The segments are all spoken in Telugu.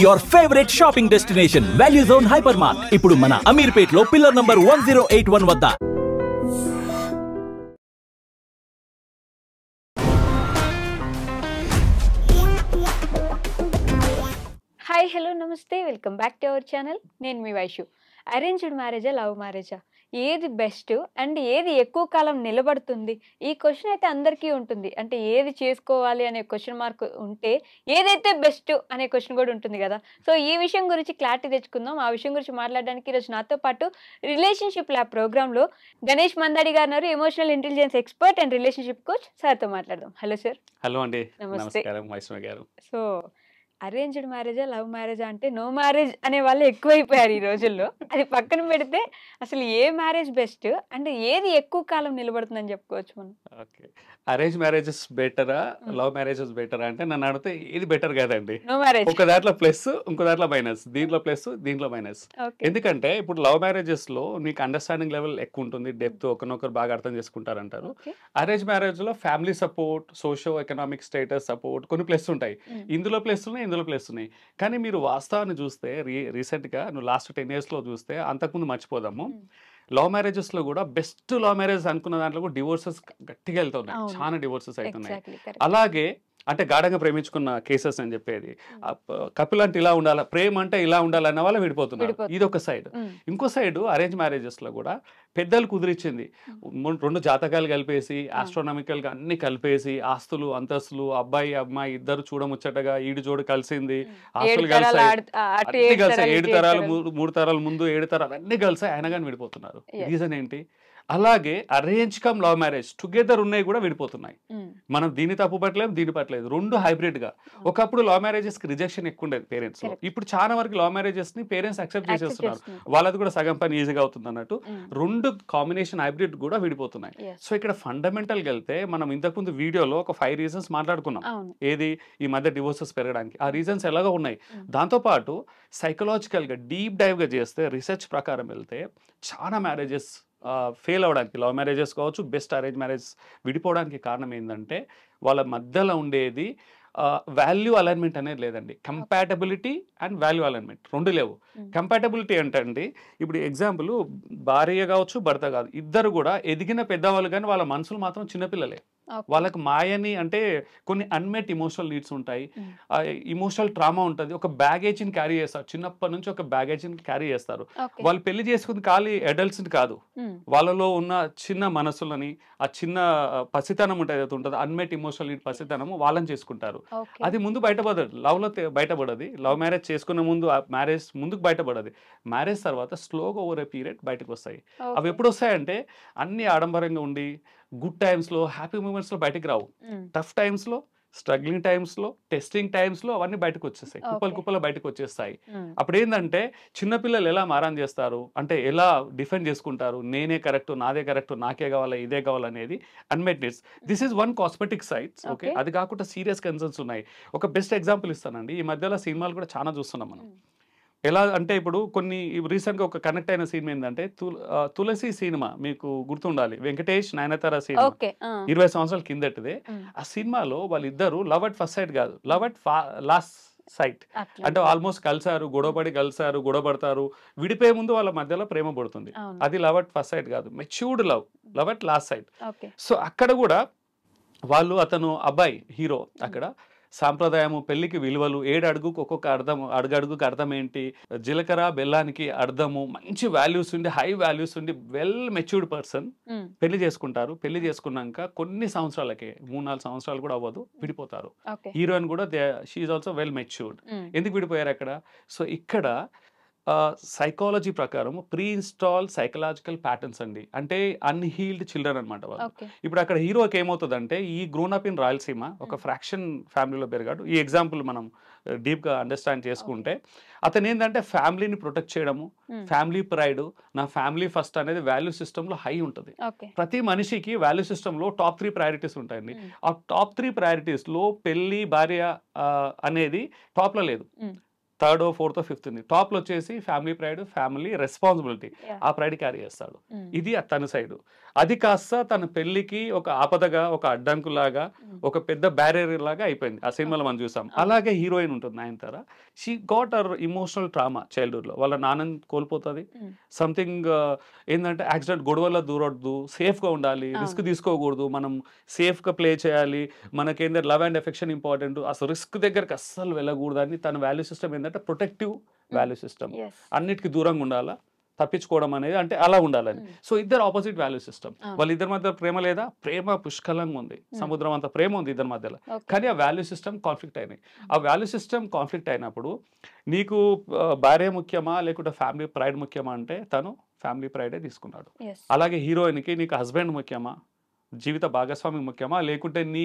Your favorite shopping destination, Value Zone Hypermart. ఇప్పుడు మన అమీర్పేట్లో పిల్లర్ నంబర్ 1081 వద్ద. హాయ్ హలో నమస్తే welcome back to our channel. నేను మీ వైషు. అరేంజ్డ్ మ్యారేజా లవ్ మ్యారేజా ఏది బెస్ట్ అండ్ ఏది ఎక్కువ కాలం నిలబడుతుంది? ఈ క్వశ్చన్ అయితే అందరికీ ఉంటుంది. అంటే ఏది చేసుకోవాలి అనే క్వశ్చన్ మార్క్ ఉంటే ఏదైతే బెస్ట్ అనే క్వశ్చన్ కూడా ఉంటుంది కదా. సో ఈ విషయం గురించి క్లారిటీ తెచ్చుకుందాం. ఆ విషయం గురించి మాట్లాడడానికి ఈరోజు నాతో పాటు రిలేషన్షిప్ ల్యాబ్ ప్రోగ్రాంలో గణేష్ మందాడి గారు ఉన్నారు. Emotional intelligence expert and relationship coach. సార్తో మాట్లాడదాం. Hello sir. హలో అండి. నమస్తే. నమస్కారం వైష్ణవి గారు. సో అరేంజ్డ్ మ్యారేజా లవ్ మ్యారేజా అంటే నో మ్యారేజ్ అనే వాళ్ళు ఎక్కువైపోయారు ఈ రోజుల్లో. అది పక్కన పెడితే అసలు ఏ మ్యారేజ్ బెస్ట్ అంటే ఏది ఎక్కువ కాలం నిలబడుతుందని చెప్పుకోవచ్చు మనం? ఓకే, అరేంజ్ మ్యారేజెస్ బెటరా లవ్ మ్యారేజెస్ బెటరా అంటే నన్ను అడిగితే ఇది బెటర్ కాదండి. నో మ్యారేజ్ ఒక దాంట్లో ప్లస్ ఇంకో దాంట్లో మైనస్, దీంట్లో ప్లస్ దీంట్లో మైనస్. ఎందుకంటే ఇప్పుడు లవ్ మ్యారేజెస్ లో నీకు అండర్స్టాండింగ్ లెవెల్ ఎక్కువ ఉంటుంది, డెప్త్, ఒకరినొకరు బాగా అర్థం చేసుకుంటారంటారు. అరేంజ్ మ్యారేజ్ లో family support, socio economic status support, కొన్ని ప్లస్ ఉంటాయి. ఇందులో ప్లస్ ఉన్నాయి, ఇందులో ప్లస్ ఉన్నాయి. కానీ మీరు వాస్తవాన్ని చూస్తే రీసెంట్ గా నువ్వు లాస్ట్ 10 years లో చూస్తే, అంతకుముందు మర్చిపోదాము, లవ్ మ్యారేజెస్ లో కూడా బెస్ట్ లవ్ మ్యారేజ్ అనుకున్న దాంట్లో కూడా డివోర్సెస్ గట్టిగా వెళ్తున్నాయి. చాలా డివోర్సెస్ అవుతున్నాయి. అలాగే అంటే గాఢంగా ప్రేమించుకున్న కేసెస్ అని చెప్పేది, కపుల్ అంటే ఇలా ఉండాలి, ప్రేమ అంటే ఇలా ఉండాలన్న వాళ్ళు విడిపోతున్నారు. ఇది ఒక సైడ్. ఇంకో సైడ్ అరేంజ్ మ్యారేజెస్ లో కూడా పెద్దలు కుదిరిచ్చింది, 2 జాతకాలు కలిపేసి ఆస్ట్రోనామికల్ గా అన్ని కలిపేసి ఆస్తులు అంతస్తులు, అబ్బాయి అమ్మాయి ఇద్దరు చూడముచ్చటగా ఈడు జోడు కలిసింది, ఆస్తులు కలిసాయి, అన్ని కలిసాయి, 7 తరాలు 3 తరాల ముందు 7 తరాలు అన్ని కలిసాయి, ఆయన కానీ విడిపోతున్నారు. రీజన్ ఏంటి? అలాగే arrange come love marriage together ఉన్నాయి కూడా విడిపోతున్నాయి. మనం దీన్ని తప్పు పట్టలేదు, దీన్ని పట్టలేదు, 2 హైబ్రిడ్ గా. ఒకప్పుడు లవ్ మ్యారేజెస్ కి రిజెక్షన్ ఎక్కువ ఉండేది పేరెంట్స్ లో. ఇప్పుడు చాలా వరకు లవ్ మ్యారేజెస్ ని పేరెంట్స్ అక్సెప్ట్ చేసేస్తున్నారు. వాళ్ళది కూడా సగం పని ఈజీగా అవుతుంది అన్నట్టు 2 కాంబినేషన్ హైబ్రిడ్ కూడా విడిపోతున్నాయి. సో ఇక్కడ ఫండమెంటల్ గా వెళ్తే మనం ఇంతకుముందు వీడియోలో ఒక 5 రీజన్స్ మాట్లాడుకున్నాం. ఏది ఈ మధ్య డివోర్సెస్ పెరగడానికి ఆ రీజన్స్ ఎలాగో ఉన్నాయి. దాంతో పాటు సైకలాజికల్ గా డీప్ డైవ్ గా చేస్తే, రీసెర్చ్ ప్రకారం వెళ్తే చాలా మ్యారేజెస్ ఫెయిల్ అవ్వడానికి, లవ్ మ్యారేజెస్ కావచ్చు, బెస్ట్ అరేంజ్ మ్యారేజ్ విడిపోవడానికి కారణం ఏంటంటే వాళ్ళ మధ్యలో ఉండేది వాల్యూ అలైన్మెంట్ అనేది లేదండి. కంపాటబిలిటీ అండ్ వాల్యూ అలైన్మెంట్ 2 లేవు. కంపాటబిలిటీ అంటే అండి, ఇప్పుడు ఎగ్జాంపుల్ భార్య కావచ్చు భర్త కాదు, ఇద్దరు కూడా ఎదిగిన పెద్దవాళ్ళు, కానీ వాళ్ళ మనసులు మాత్రం చిన్నపిల్లలే. వాళ్ళకి మాయని అంటే కొన్ని అన్మెట్ ఇమోషనల్ నీడ్స్ ఉంటాయి, ఇమోషనల్ ట్రామా ఉంటుంది, ఒక బ్యాగేజ్ని క్యారీ చేస్తారు. చిన్నప్పటి నుంచి ఒక బ్యాగేజ్ని క్యారీ చేస్తారు. వాళ్ళు పెళ్లి చేసుకుంది ఖాళీ అడల్ట్స్ని కాదు, వాళ్ళలో ఉన్న చిన్న మనసులని, ఆ చిన్న పసితనం ఉంటుంది, అన్మెట్ ఇమోషనల్ నీడ్ పసితనము, వాళ్ళని చేసుకుంటారు. అది ముందు బయటపడదు, లవ్ లో బయటపడది. లవ్ మ్యారేజ్ చేసుకునే ముందు, మ్యారేజ్ ముందుకు బయటపడది. మ్యారేజ్ తర్వాత స్లోగా ఓవర్ ఏ పీరియడ్ బయటకు వస్తాయి. అవి ఎప్పుడు వస్తాయంటే అన్ని ఆడంబరంగా ఉండి గుడ్ టైమ్స్ లో, హ్యాపీ మూమెంట్స్ లో బయటకు రావు. టఫ్ టైమ్స్ లో, స్ట్రగ్లింగ్ టైమ్స్ లో, టెస్టింగ్ టైమ్స్ లో అవన్నీ బయటకు వచ్చేస్తాయి, కుప్పలు బయటకు వచ్చేస్తాయి. అప్పుడు ఏంటంటే చిన్నపిల్లలు ఎలా మారాన్ చేస్తారు అంటే, ఎలా డిఫెండ్ చేసుకుంటారు, నేనే కరెక్ట్, నాదే కరెక్ట్, నాకే కావాలి, ఇదే కావాలనేది unmet needs. This is one cosmetic sides. Okay, అది కాకుండా సీరియస్ కన్సర్న్స్ ఉన్నాయి. ఒక బెస్ట్ ఎగ్జాంపుల్ ఇస్తానండి. ఈ మధ్యలో సినిమాలు కూడా చాలా చూస్తున్నాం మనం. ఎలా అంటే ఇప్పుడు కొన్ని రీసెంట్ గా ఒక కనెక్ట్ అయిన సీన్ ఏంటంటే, తులసి సినిమా మీకు గుర్తుండాలి, వెంకటేష్ నయనతార సినిమా 20 సంవత్సరాల కిందటిదే. ఆ సినిమాలో వాళ్ళిద్దరు లవ్ అట్ ఫస్ట్ సైట్ కాదు, లవ్ అట్ లాస్ట్ సైట్. అంటే ఆల్మోస్ట్ కలిసారు, గొడవపడతారు, విడిపోయే ముందు వాళ్ళ మధ్యలో ప్రేమ పడుతుంది. అది లవ్ అట్ ఫస్ట్ సైట్ కాదు, matured love at last sight. So అక్కడ కూడా వాళ్ళు, అతను అబ్బాయి హీరో, అక్కడ సాంప్రదాయము, పెళ్లికి విలువలు, 7 అడుగుకు ఒక్కొక్క అర్థం, అడుగడుగుకి అర్థం ఏంటి, జీలకర్ర బెల్లానికి అర్థము, మంచి వాల్యూస్ ఉండి, హై వాల్యూస్ ఉండి, వెల్ మెచ్యూర్డ్ పర్సన్ పెళ్లి చేసుకుంటారు. పెళ్లి చేసుకున్నాక కొన్ని సంవత్సరాలకే, 3-4 సంవత్సరాలు కూడా అవ్వదు, విడిపోతారు. హీరోయిన్ కూడా she is also well matured. ఎందుకు విడిపోయారు అక్కడ? సో ఇక్కడ సైకాలజీ ప్రకారం ప్రీ ఇన్స్టాల్ సైకలాజికల్ ప్యాటర్న్స్ అండి, అంటే అన్హీల్డ్ చిల్డ్రన్ అనమాట వాళ్ళు. ఇప్పుడు అక్కడ హీరోకి ఏమవుతుందంటే, ఈ గ్రోన్ అప్ ఇన్ రాయలసీమ, ఒక ఫ్రాక్షన్ ఫ్యామిలీలో పెరిగాడు. ఈ ఎగ్జాంపుల్ మనం డీప్ గా అండర్స్టాండ్ చేసుకుంటే, అతను ఏంటంటే ఫ్యామిలీని ప్రొటెక్ట్ చేయడము, ఫ్యామిలీ ప్రైడ్, నా ఫ్యామిలీ ఫస్ట్ అనేది వాల్యూ సిస్టమ్ లో హై ఉంటుంది. ప్రతి మనిషికి వాల్యూ సిస్టమ్ లో టాప్ 3 ప్రయారిటీస్ ఉంటాయండి. ఆ టాప్ 3 ప్రయారిటీస్ లో పెళ్లి, భార్య అనేది టాప్ లో లేదు. థర్డ్ ఫోర్త్ ఫిఫ్త్ ఉంది, టాప్ లో వచ్చేసి ఫ్యామిలీ ప్రైడ్, ఫ్యామిలీ రెస్పాన్సిబిలిటీ, ఆ ప్రైడ్ క్యారీ చేస్తాడు. ఇది తన సైడ్. అది కాస్త తన పెళ్లికి ఒక ఆపదగా, ఒక అడ్డంకులాగా, ఒక పెద్ద బ్యారియర్ లాగా అయిపోయింది ఆ సినిమాలో మనం చూసాం. అలాగే హీరోయిన్ ఉంటుంది Nayanthara, she got our emotional trauma childhood లో. వాళ్ళ నాన్నని కోల్పోతుంది, సంథింగ్ ఏంటంటే యాక్సిడెంట్, గొడవల్లో దూరొద్దు, సేఫ్ గా ఉండాలి, రిస్క్ తీసుకోకూడదు, మనం సేఫ్ గా ప్లే చేయాలి, మనకేంటంటే లవ్ అండ్ ఎఫెక్షన్ ఇంపార్టెంట్, అసలు రిస్క్ దగ్గరకు అస్సలు వెళ్ళకూడదు అని తన వాల్యూ సిస్టమ్ ఏంటంటే ప్రొటెక్టివ్ వాల్యూ సిస్టమ్. అన్నిటికీ దూరంగా ఉండాలా, తప్పించుకోవడం అనేది అంటే అలా ఉండాలని. సో ఇద్దరు ఆపోజిట్ వాల్యూ సిస్టమ్. వాళ్ళిద్దరి మధ్య ప్రేమ లేదా? ప్రేమ పుష్కలంగా ఉంది, సముద్రం అంత ప్రేమ ఉంది ఇద్దరి మధ్యలో. కానీ ఆ వాల్యూ సిస్టమ్ కాన్ఫ్లిక్ట్ అయినాయి. ఆ వాల్యూ సిస్టమ్ కాన్ఫ్లిక్ట్ అయినప్పుడు నీకు భార్య ముఖ్యమా లేకుంటే ఫ్యామిలీ ప్రైడ్ ముఖ్యమా అంటే తను ఫ్యామిలీ ప్రైడే తీసుకున్నాడు. అలాగే హీరోయిన్కి నీకు హస్బెండ్ ముఖ్యమా, జీవిత భాగస్వామి ముఖ్యమా లేకుంటే నీ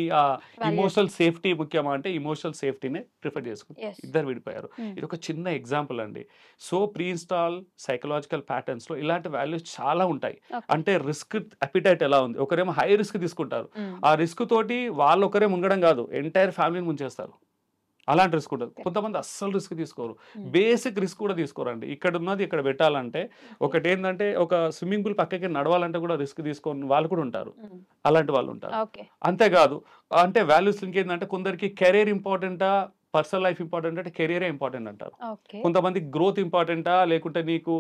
ఇమోషనల్ సేఫ్టీ ముఖ్యమా అంటే ఇమోషనల్ సేఫ్టీనే ప్రిఫర్ చేసుకుంటారు. ఇద్దరు విడిపోయారు. ఇది ఒక చిన్న ఎగ్జాంపుల్ అండి. So pre install psychological patterns లో ఇలాంటి వాల్యూస్ చాలా ఉంటాయి. అంటే రిస్క్ అపిటైట్ ఎలా ఉంది, ఒకరేమో హై రిస్క్ తీసుకుంటారు, ఆ రిస్క్ తోటి వాళ్ళు ఒకరే మునగడం కాదు, ఎంటైర్ ఫ్యామిలీని ముంచేస్తారు. అలాంటి రిస్క్ ఉంటుంది. కొంతమంది అస్సలు రిస్క్ తీసుకోరు, బేసిక్ రిస్క్ కూడా తీసుకోరండి. ఇక్కడ ఉన్నది ఇక్కడ పెట్టాలంటే, ఒకటి ఏంటంటే ఒక స్విమ్మింగ్ పూల్ పక్కకి నడవాలంటే కూడా రిస్క్ తీసుకొని వాళ్ళు కూడా ఉంటారు, అలాంటి వాళ్ళు ఉంటారు. అంతేకాదు అంటే వాల్యూస్ ఇంకేంటంటే కొందరికి కెరీర్ ఇంపార్టెంటా పర్సనల్ లైఫ్ ఇంపార్టెంట్ అంటే కెరీరే ఇంపార్టెంట్ అంటారు. కొంతమంది గ్రోత్ ఇంపార్టెంటా లేకుంటే నీకు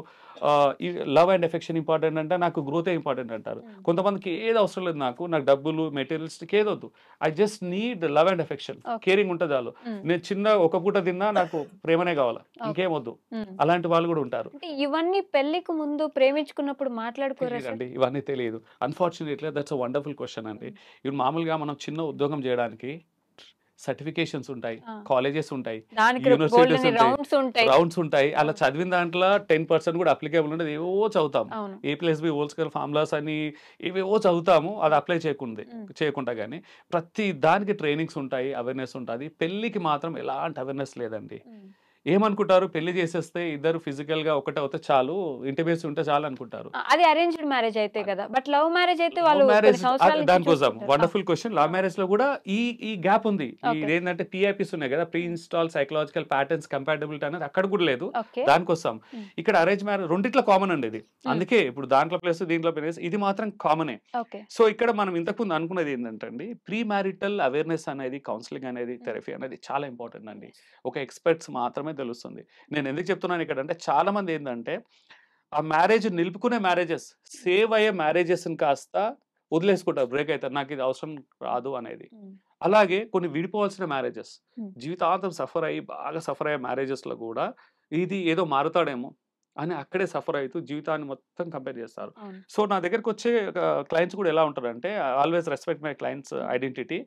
లవ్ అండ్ ఎఫెక్షన్ ఇంపార్టెంట్ అంటే నాకు గ్రోతే ఇంపార్టెంట్ అంటారు. కొంతమందికి ఏది అవసరం లేదు, నాకు డబ్బులు మెటీరియల్స్కి ఏదొద్దు, I just need love and affection, caring ఉంటుంది చాలు, నేను చిన్న ఒక పూట తిన్నా నాకు ప్రేమనే కావాలా, ఇంకేం వద్దు, అలాంటి వాళ్ళు కూడా ఉంటారు. ఇవన్నీ పెళ్లికి ముందు ప్రేమించుకున్నప్పుడు మాట్లాడుకోరండి, ఇవన్నీ తెలియదు. Unfortunately that's a wonderful question అండి. ఇప్పుడు మామూలుగా మనం చిన్న ఉద్యోగం చేయడానికి సర్టిఫికేషన్స్ ఉంటాయి, కాలేజెస్ ఉంటాయి, యూనివర్సిటీస్ ఉంటాయి, రౌండ్స్ ఉంటాయి. అలా చదివిన దాంట్లో 10% కూడా అప్లికేబుల్ ఉండదు, ఏవో చదువుతాం, A+B హోల్ స్క్వేర్ ఫార్ములాస్ అని ఏవేవో చదువుతాము, అది అప్లై చేయకుండా కానీ ప్రతి దానికి ట్రైనింగ్స్ ఉంటాయి, అవేర్నెస్ ఉంటుంది. పెళ్లికి మాత్రం ఎలాంటి అవేర్నెస్ లేదండి. ఏమనుకుంటారు, పెళ్లి చేసేస్తే ఇద్దరు ఫిజికల్ గా ఒకటే అవుతే చాలు, ఇంటిమేసి ఉంటే చాలు అనుకుంటారు. అది అరేంజ్డ్ మ్యారేజ్ అయితే కదా, బట్ లవ్ మ్యారేజ్ అయితే వాళ్ళు దానికోసం వండర్ఫుల్ క్వశ్చన్. లవ్ మ్యారేజ్ లో కూడా ఈ గ్యాప్ ఉంది. ఇదేంటంటే PIPs ఉన్నాయి కదా, pre install psychological patterns compatibility అనేది అక్కడ కూడా లేదు. దానికోసం ఇక్కడ అరేంజ్ మ్యారేజ్ రెండిట్లో కామన్ అండి ఇది. అందుకే ఇప్పుడు దాంట్లో ప్లేస్ దీంట్లో ప్లేస్ ఇది మాత్రం కామనే. సో ఇక్కడ మనం ఇంతకుముందు అనుకున్నది ఏంటంటే అండి, ప్రీ మ్యారిటల్ అవేర్నెస్ అనేది, కౌన్సిలింగ్ అనేది, థెరపీ అనేది చాలా ఇంపార్టెంట్ అండి. ఒక ఎక్స్పర్ట్స్ మాత్రమే తెలుస్తుంది. నేను ఎందుకు చెప్తున్నాను ఇక్కడ అంటే, చాలా మంది ఏంటంటే ఆ మ్యారేజ్ నిలుపుకునే మ్యారేజెస్, సేవ్ అయ్యే మ్యారేజెస్ కాస్త వదిలేసుకుంటారు, బ్రేక్ అవుతారు, నాకు ఇది అవసరం రాదు అనేది. అలాగే కొన్ని విడిపోవాల్సిన మ్యారేజెస్, జీవితాంతం బాగా సఫర్ అయ్యే మ్యారేజెస్ లో కూడా ఇది ఏదో మారుతాడేమో అని అక్కడే సఫర్ అవుతూ జీవితాన్ని మొత్తం కంపేర్ చేస్తారు. సో నా దగ్గరకు వచ్చే క్లయింట్స్ కూడా ఎలా ఉంటారంటే, always respect my clients identity.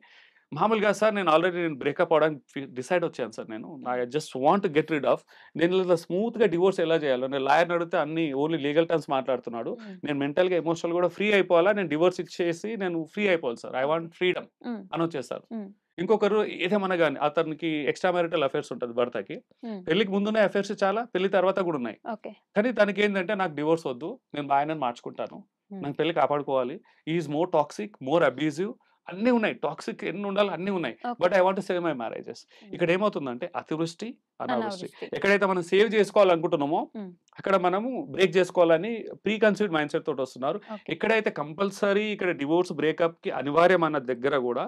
మామూలుగా సార్ నేను ఆల్రెడీ బ్రేకప్ అవడానికి డిసైడ్ వచ్చాను సార్, నేను I just want get rid of, నేను ఇలా స్మూత్ గా డివోర్స్ ఎలా చేయాలో, నేను లాయర్ అడిగితే అన్ని ఓన్లీ లీగల్ టర్మ్స్ మాట్లాడుతున్నాడు, నేను మెంటల్ గా ఎమోషనల్ కూడా ఫ్రీ అయిపోవాలా, నేను డివోర్స్ ఇచ్చేసి నేను ఫ్రీ అయిపోవాలి సార్, ఐ వాంట్ ఫ్రీడమ్ అని వచ్చేసారు. ఇంకొకరు ఏదేమన్నా కానీ అతనికి ఎక్స్ట్రా మ్యారిటల్ అఫేర్స్ ఉంటుంది భర్తకి, పెళ్లికి ముందున్న అఫేర్స్ చాలా, పెళ్లి తర్వాత కూడా ఉన్నాయి. కానీ తనకి ఏంటంటే నాకు డివోర్స్ వద్దు, నేను ఆయనని మార్చుకుంటాను, నాకు పెళ్లి కాపాడుకోవాలి, is more toxic, more abusive, అన్ని ఉన్నాయి, టాక్సిక్ ఎన్ని ఉండాలి అన్ని ఉన్నాయి, but I want save my marriages. ఇక్కడ ఏమవుతుందంటే అతివృష్టి అనావృష్టి. ఎక్కడైతే మనం సేవ్ చేసుకోవాలనుకుంటున్నామో అక్కడ మనము బ్రేక్ చేసుకోవాలని ప్రీ కన్సీవ్డ్ మైండ్ సెట్ తోటి వస్తున్నారు. ఎక్కడైతే కంపల్సరీ ఇక్కడ డివోర్స్ బ్రేకప్ కి అనివార్యం అన్న దగ్గర కూడా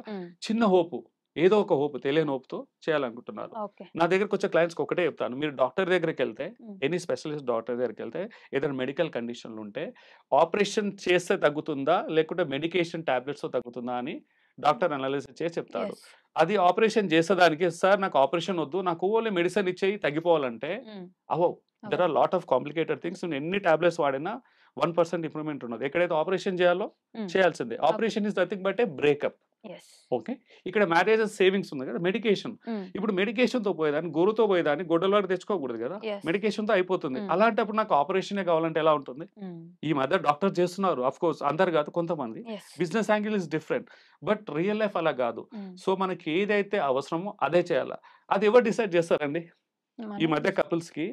చిన్న హోపు, ఏదో ఒక హోప్, తెలియని హోప్తో చేయాలనుకుంటున్నారు. నా దగ్గరకు వచ్చే క్లయింట్స్కి ఒకటే చెప్తాను, మీరు డాక్టర్ దగ్గరికి వెళ్తే, ఎనీ స్పెషలిస్ట్ డాక్టర్ దగ్గరికి వెళ్తే, ఏదైనా మెడికల్ కండిషన్లు ఉంటే ఆపరేషన్ చేస్తే తగ్గుతుందా లేకుంటే మెడికేషన్ టాబ్లెట్స్తో తగ్గుతుందా అని డాక్టర్ అనాలిసిస్ చేసి చెప్తాడు. అది ఆపరేషన్ చేసేదానికి సార్ నాకు ఆపరేషన్ వద్దు, నాకు ఓన్లీ మెడిసిన్ ఇచ్చేయి తగ్గిపోవాలంటే అవో, there are lot of complicated things. నేను ఎన్ని టాబ్లెట్స్ వాడినా 1% ఇంప్రూవ్మెంట్ ఉన్నది. ఎక్కడైతే ఆపరేషన్ చేయాలో చేయాల్సిందే. Operation is nothing but A breakup. Okay, ఇక్కడ మ్యారేజెస్ సేవింగ్స్ ఉంది కదా, మెడికేషన్. ఇప్పుడు మెడికేషన్ తో పోయేదాన్ని, గోరుతో పోయేదాన్ని గొడ్డల వరకు తెచ్చుకోకూడదు కదా, మెడికేషన్ తో అయిపోతుంది. అలాంటప్పుడు నాకు ఆపరేషన్ కావాలంటే ఎలా ఉంటుంది? ఈ మధ్య డాక్టర్ చేస్తున్నారు, అఫ్ కోర్స్ అందరు కాదు, కొంతమంది. Business angle is different, but real life అలా కాదు. సో మనకి ఏదైతే అవసరమో అదే చేయాలా. అది ఎవరు డిసైడ్ చేస్తారండి? ఈ మధ్య కపుల్స్ కి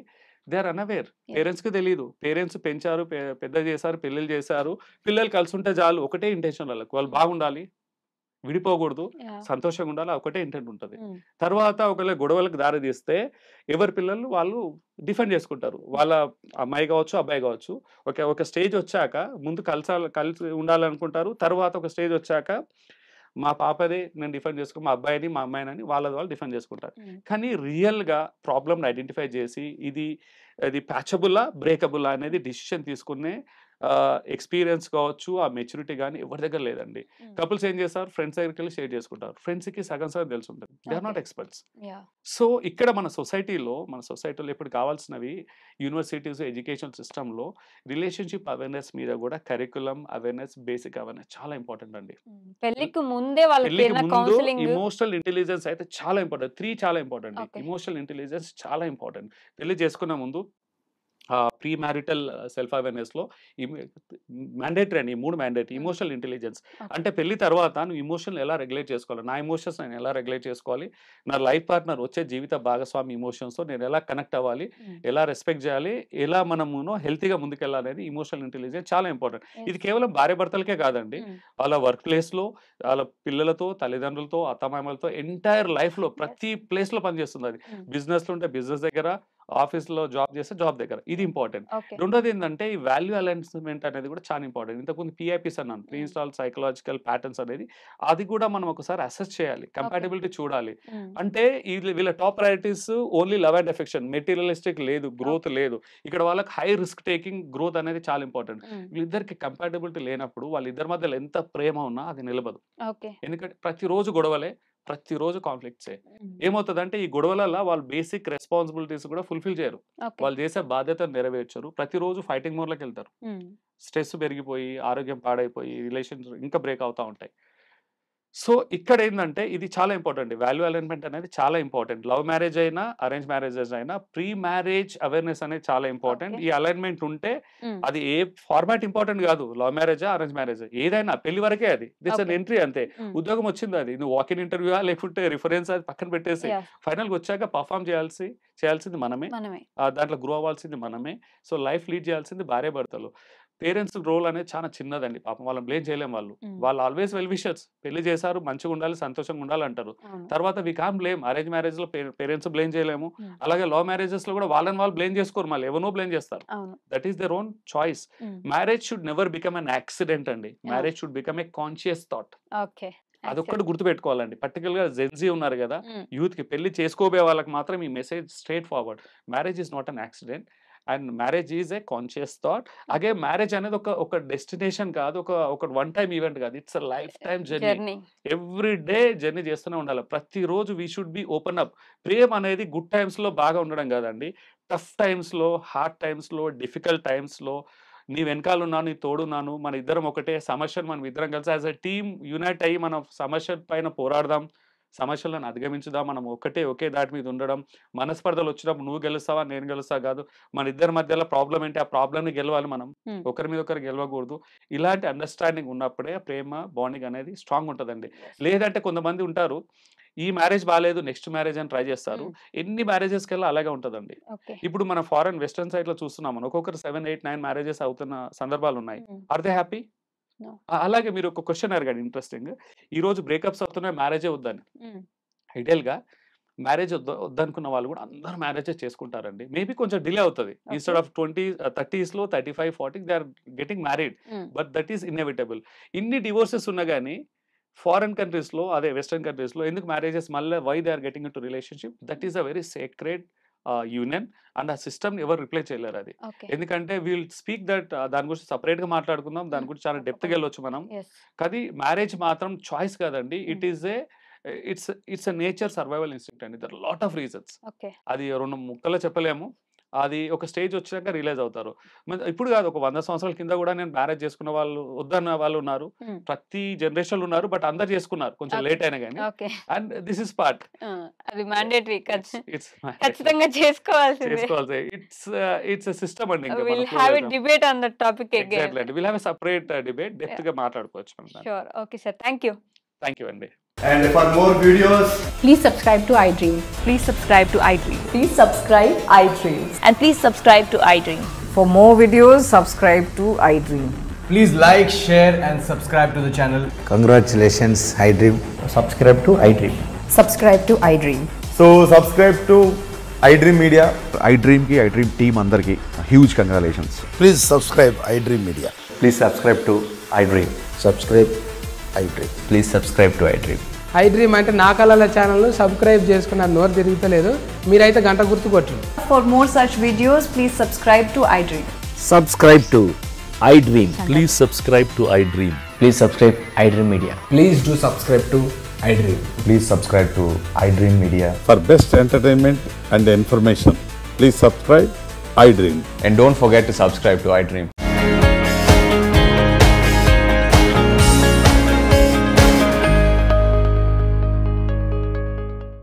దే ఆర్ అన్అవేర్. పేరెంట్స్ కి తెలియదు, పేరెంట్స్ పెంచారు, పెద్ద చేశారు, పెళ్ళిళ్ళు చేశారు, పిల్లలు కలిసి ఉంటే చాలు, ఒకటే ఇంటెన్షన్ వాళ్ళకి, వాళ్ళు బాగుండాలి, విడిపోకూడదు, సంతోషంగా ఉండాలి, ఒకటే ఇంటెంట్ ఉంటుంది. తర్వాత ఒకవేళ గొడవలకు దారి తీస్తే ఎవరి పిల్లలు వాళ్ళు డిఫెండ్ చేసుకుంటారు. వాళ్ళ అమ్మాయి కావచ్చు, అబ్బాయి కావచ్చు. ఒక స్టేజ్ వచ్చాక ముందు కలిసి ఉండాలనుకుంటారు. తర్వాత ఒక స్టేజ్ వచ్చాక మా పాపదే నేను డిఫెండ్ చేసుకో, మా అబ్బాయిని మా అమ్మాయిని వాళ్ళది వాళ్ళు డిఫెండ్ చేసుకుంటారు. కానీ రియల్గా ప్రాబ్లమ్ని ఐడెంటిఫై చేసి ఇది ప్యాచబుల్లా బ్రేకబుల్లా అనేది డిసిషన్ తీసుకునే ఎక్స్పీరియన్స్ కావచ్చు, ఆ మెచ్యూరిటీ కానీ ఎవరి దగ్గర లేదండి. కపుల్స్ ఏం చేస్తారు, ఫ్రెండ్స్ దగ్గరికి వెళ్ళి షేర్ చేసుకుంటారు. ఫ్రెండ్స్కి సగం తెలిసి ఉంటుంది. They are not experts. So ఇక్కడ మన సొసైటీలో ఇప్పుడు కావాల్సినవి యూనివర్సిటీస్, ఎడ్యుకేషన్ సిస్టంలో రిలేషన్షిప్ అవేర్నెస్ మీద కూడా కరికులం అవేర్నెస్, బేసిక్ అవేర్నెస్ చాలా ఇంపార్టెంట్ అండి. పెళ్లికి ముందే ఇమోషనల్ ఇంటెలిజెన్స్ అయితే చాలా ఇంపార్టెంట్. 3 చాలా ఇంపార్టెంట్. ఇమోషనల్ ఇంటెలిజెన్స్ చాలా ఇంపార్టెంట్. పెళ్లి చేసుకున్న ముందు ప్రీ మ్యారిటల్ సెల్ఫ్ అవేర్నెస్ లో మ్యాండేటరీ అండి. 3 మ్యాండేటరీ. ఇమోషనల్ ఇంటెలిజెన్స్ అంటే పెళ్లి తర్వాత నువ్వు ఇమోషన్ ఎలా రెగ్యులేట్ చేసుకోవాలి, నా ఇమోషన్స్ నేను ఎలా రెగ్యులేట్ చేసుకోవాలి, నా లైఫ్ పార్ట్నర్ వచ్చే జీవిత భాగస్వామి ఇమోషన్స్ తో నేను ఎలా కనెక్ట్ అవ్వాలి, ఎలా రెస్పెక్ట్ చేయాలి, ఎలా మనము హెల్తీగా ముందుకెళ్ళాలనేది ఇమోషనల్ ఇంటెలిజెన్స్ చాలా ఇంపార్టెంట్. ఇది కేవలం భార్య భర్తలకే కాదండి, వాళ్ళ వర్క్ ప్లేస్ లో, వాళ్ళ పిల్లలతో, తల్లిదండ్రులతో, అత్తమామలతో, ఎంటైర్ లైఫ్ లో ప్రతి ప్లేస్ లో పనిచేస్తుంది. అది బిజినెస్ లో ఉంటే బిజినెస్ దగ్గర, ఆఫీస్ లో జాబ్ చేస్తే జాబ్ దగ్గర. ఇది ఇంపార్టెంట్. రెండోది ఏంటంటే ఈ వాల్యూ అలైన్మెంట్ అనేది కూడా చాలా ఇంపార్టెంట్. ఇంతకుముందు పిఐపిస్ అన్నాను, ప్రీ ఇన్స్టాల్ సైకలాజికల్ ప్యాటర్న్స్ అనేది. అది కూడా మనం ఒకసారి అసెస్ చేయాలి, కంపాటబిలిటీ చూడాలి. అంటే వీళ్ళ top priorities only love and affection, materialistic లేదు, గ్రోత్ లేదు. ఇక్కడ వాళ్ళకి హై రిస్క్ టేకింగ్, గ్రోత్ అనేది చాలా ఇంపార్టెంట్. వీళ్ళిద్దరికి కంపాటబిలిటీ లేనప్పుడు వాళ్ళిద్దరి మధ్యలో ఎంత ప్రేమ ఉన్నా అది నిలబదు. ఎందుకంటే ప్రతిరోజు గొడవలే, ప్రతిరోజు కాన్ఫ్లిక్ట్సే. ఏమవుతుందంటే ఈ గొడవల వాళ్ళు బేసిక్ రెస్పాన్సిబిలిటీస్ కూడా ఫుల్ఫిల్ చేయరు, వాళ్ళు చేసే బాధ్యతను నెరవేర్చరు. ప్రతిరోజు ఫైటింగ్ మోడ్లోకి వెళ్తారు. స్ట్రెస్ పెరిగిపోయి, ఆరోగ్యం పాడైపోయి, రిలేషన్స్ ఇంకా బ్రేక్ అవుతూ ఉంటాయి. సో ఇక్కడ ఏంటంటే ఇది చాలా ఇంపార్టెంట్. వాల్యూ అలైన్మెంట్ అనేది చాలా ఇంపార్టెంట్. లవ్ మ్యారేజ్ అయినా, అరేంజ్ మ్యారేజెస్ అయినా ప్రీ మ్యారేజ్ అవేర్నెస్ అనేది చాలా ఇంపార్టెంట్. ఈ అలైన్మెంట్ ఉంటే అది ఏ ఫార్మాట్ ఇంపార్టెంట్ కాదు, లవ్ మ్యారేజా అరేంజ్ మ్యారేజ్ ఏదైనా పెళ్లి వరకే అది. దిట్స్ అన్ ఎంట్రీ అంతే. ఉద్యోగం వచ్చింది, అది నువ్వు వాక్ ఇన్ ఇంటర్వ్యూ లేకుంటే రిఫరెన్స్ అది పక్కన పెట్టేసి ఫైనల్ గా వచ్చాక పర్ఫామ్ చేయాల్సింది మనమే, దాంట్లో గ్రో అవ్వాల్సింది మనమే. సో లైఫ్ లీడ్ చేయాల్సింది భార్య భర్తలు. పేరెంట్స్ రోల్ అనేది చాలా చిన్నదండి. పాపం వాళ్ళని బ్లేమ్ చేయలేం. వాళ్ళు ఆల్వేస్ వెల్ విషర్స్. పెళ్లి చేశారు, మంచిగా ఉండాలి, సంతోషంగా ఉండాలి అంటారు. తర్వాత వి కాన్ బ్లేమ్. అరేంజ్ మ్యారేజ్ లో పేరెంట్స్ బ్లేమ్ చేయలేము. అలాగే లవ్ మ్యారేజెస్ లో కూడా వాళ్ళని వాళ్ళు బ్లేమ్ చేసుకోరు, మళ్ళీ ఎవరో బ్లేమ్ చేస్తారు. That is their own choice. Marriage should never become an accident అండి. Marriage should become a conscious thought. అదొక్కటి గుర్తుపెట్టుకోవాలండి. పర్టికులర్ గా జెన్జీ ఉన్నారు కదా, యూత్ కి పెళ్లి చేసుకోబోయే వాళ్ళకి మాత్రం ఈ message straight forward. Marriage is not an accident and marriage is a conscious thought. అలాగే మ్యారేజ్ అనేది ఒక డెస్టినేషన్ కాదు, ఒక వన్ టైమ్ ఈవెంట్ కాదు. It's a life time journey. Every day journey చేస్తూనే ఉండాలి. ప్రతిరోజు we should be open up. ప్రేమ అనేది గుడ్ టైమ్స్ లో బాగా ఉండడం కాదండి, టఫ్ టైమ్స్ లో, హార్డ్ టైమ్స్ లో, డిఫికల్ట్ టైమ్స్ లో నీ వెనకాలన్నాను, నీ తోడున్నాను, మన ఇద్దరం ఒకటే, సమస్యను మనం ఇద్దరం కలిసి యాజ్ అ టీమ్ యునైట్ అయ్యి మనం సమస్య పైన పోరాడదాం, సమస్యలను అధిగమించుదాం, మనం ఒకే దాటి మీద ఉండడం. మనస్పర్ధలు వచ్చినప్పుడు నువ్వు గెలుస్తావా నేను గెలుస్తా కాదు, మన ఇద్దరి మధ్యలో ప్రాబ్లం ఏంటి, ఆ ప్రాబ్లమ్ని గెలవాలి మనం, ఒకరి మీద ఒకరు గెలవకూడదు. ఇలాంటి అండర్స్టాండింగ్ ఉన్నప్పుడే ప్రేమ బాండింగ్ అనేది స్ట్రాంగ్ ఉంటుందండి. లేదంటే కొంతమంది ఉంటారు, ఈ మ్యారేజ్ బాగాలేదు నెక్స్ట్ మ్యారేజ్ అని ట్రై చేస్తారు. ఎన్ని మ్యారేజెస్ కెళ్ళి అలాగే ఉంటుందండి. ఇప్పుడు మన ఫారెన్ వెస్టర్న్ సైడ్ లో చూస్తున్నాం, ఒక్కొక్కరు 7, 8, 9 మ్యారేజెస్ అవుతున్న సందర్భాలు ఉన్నాయి. Are they happy? అలాగే మీరు ఒక క్వశ్చన్ అడగండి, ఇంట్రెస్టింగ్. ఈ రోజు బ్రేకప్స్ అవుతున్నాయి, మ్యారేజే వద్దని. ఐడియల్ గా మ్యారేజ్ వద్దనుకున్న వాళ్ళు కూడా అందరూ మ్యారేజెస్ చేసుకుంటారండి. మేబీ కొంచెం డిలే అవుతుంది. ఇన్స్టెడ్ ఆఫ్ 30s లో 35, 40 they are getting married, but that is inevitable. ఇన్ని డివోర్సెస్ ఉన్నా కానీ ఫారెన్ కంట్రీస్ లో, అదే వెస్టర్న్ కంట్రీస్ లో ఎందుకు మ్యారేజెస్ మళ్ళీ why they are getting into relationship? That is a very sacred union and ఆ సిస్టమ్ ఎవరు రిప్లై చేయలేరు అది. ఎందుకంటే వీల్ స్పీక్ దట్, దాని గురించి సపరేట్ గా మాట్లాడుకుందాం, దాని గురించి చాలా డెప్త్ గా వెళ్ళొచ్చు మనం. కానీ మ్యారేజ్ మాత్రం చాయిస్ కాదండి. It's a nature survival instinct అండి. There lot of reasons. అది 2 ముక్కలో చెప్పలేము. అది ఒక స్టేజ్ వచ్చాక రియలైజ్ అవుతారు. ఇప్పుడు కాదు, ఒక 100 సంవత్సరాల కింద కూడా నేను మ్యారేజ్ చేసుకున్న వాళ్ళు, వద్దన్న వాళ్ళు ఉన్నారు. ప్రతి జనరేషన్ ఉన్నారు, బట్ అందరు చేసుకున్నారు, కొంచెం లేట్ అయినా కానీ. And this is part. అది మ్యాండేటరీ, ఖచ్చితంగా చేసుకోవాల్సిందే. ఇట్స్ ఎ సిస్టమ్ అండి. ఇంకా we'll have a debate on that topic again. Exactly. We'll have a separate debate, depth గా మాట్లాడుకోవచ్చు మనం. Sure. Okay sir, thank you. Thank you అండి. And for more videos, please subscribe to iDream. Please subscribe to iDream. Please subscribe iDream. And please subscribe to iDream. For more videos, subscribe to iDream. Please like, share and subscribe to the channel. Congratulations, iDream. Subscribe to iDream. Subscribe to iDream. So subscribe to iDream Media. iDream ki iDream team andarki huge congratulations. Please subscribe iDream Media. Please subscribe to iDream. Subscribe iDream. Please subscribe to iDream. iDream అంటే నా కళల ఛానల్ను సబ్స్క్రైబ్ చేసుకున్న నోరు తిరుగుతలేదు మీరైతే గంట గుర్తు కొట్టండి. For more such videos, please subscribe to iDream. Subscribe to iDream. Please subscribe to iDream. Please subscribe iDream Media. Please do subscribe to iDream. Please subscribe to iDream Media. For best entertainment and information, please subscribe iDream. And don't forget to subscribe to iDream.